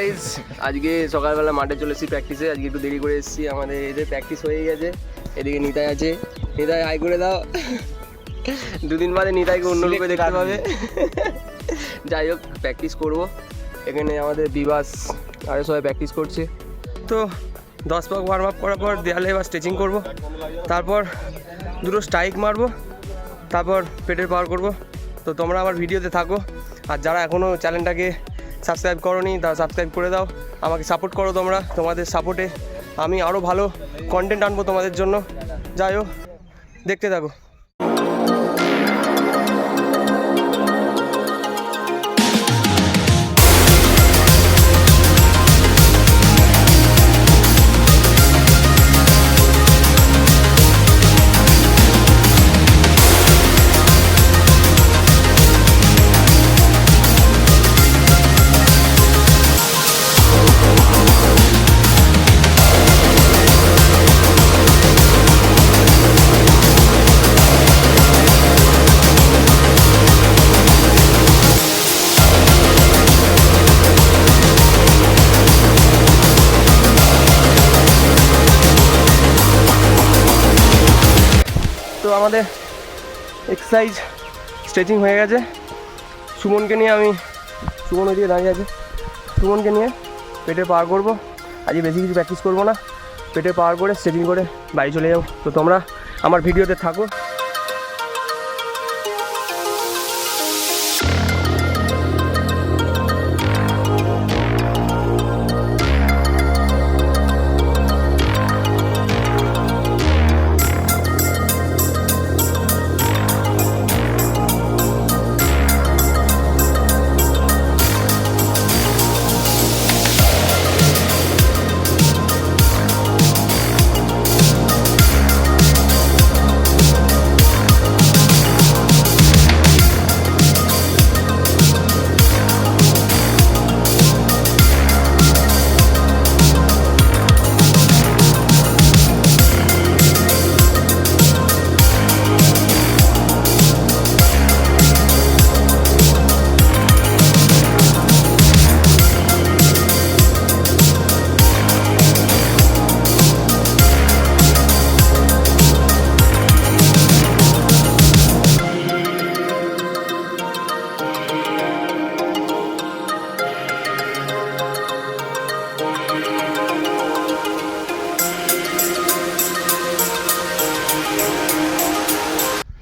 Guys, আজকে সকালবেলা মাঠে চলে এসেছি প্র্যাকটিসে। আজকে একটু দেরি করে এসেছি, আমাদের এদের প্র্যাকটিস হয়ে গেছে। এদিকে নিতাই আছে, নিতাই হাই করে দাও। দুদিন বাদে নিতাইকে অন্য রূপে দেখতে পাবে। যাই হোক, প্র্যাকটিস করবো। এখানে আমাদের বিবাস আরও সবাই প্র্যাকটিস করছে। তো 10 পাক ওয়ার্ম আপ করার পর দেয়ালে এবার স্ট্রেচিং করবো, তারপর দুটো স্ট্রাইক মারবো, তারপর পেটের পাওয়ার করবো। তো তোমরা আমার ভিডিওতে থাকো, আর যারা এখনও চ্যানেলটাকে সাবস্ক্রাইব করোনি তারা সাবস্ক্রাইব করে দাও, আমাকে সাপোর্ট করো। তোমাদের সাপোর্টে আমি আরও ভালো কন্টেন্ট আনবো তোমাদের জন্য। যাই হোক, দেখতে থাকো। তো আমাদের এক্সারসাইজ স্ট্রেচিং হয়ে গেছে। সুমনকে নিয়ে সুমন ওইদিকে দাঁড়িয়ে আছে, সুমনকে নিয়ে পেটে পাওয়ার করবো। আজকে বেশি কিছু প্র্যাকটিস করবো না, পেটে পাওয়ার করে স্ট্রেচিং করে বাড়ি চলে যাবো। তো তোমরা আমার ভিডিওতে থাকো।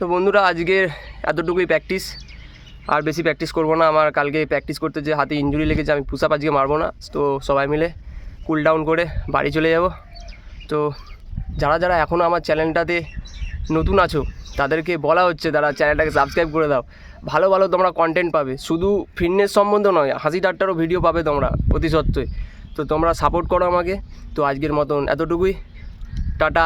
তো বন্ধুরা, আজকের এতটুকুই প্র্যাকটিস, আর বেশি প্র্যাকটিস করবো না। আমার কালকে প্র্যাকটিস করতে যে হাতে ইঞ্জুরি লেগেছে, আমি পুশ আপ আজকে মারবো না। তো সবাই মিলে কুল ডাউন করে বাড়ি চলে যাব। তো যারা এখনও আমার চ্যানেলটাতে নতুন আছো তাদেরকে বলা হচ্ছে, তারা চ্যানেলটাকে সাবস্ক্রাইব করে দাও। ভালো ভালো তোমরা কন্টেন্ট পাবে, শুধু ফিটনেস সম্বন্ধে নয়, হাসি ঠাট্টারও ভিডিও পাবে তোমরা অতি সত্ত্বই। তো তোমরা সাপোর্ট করো আমাকে। তো আজকের মতন এতটুকুই, টাটা।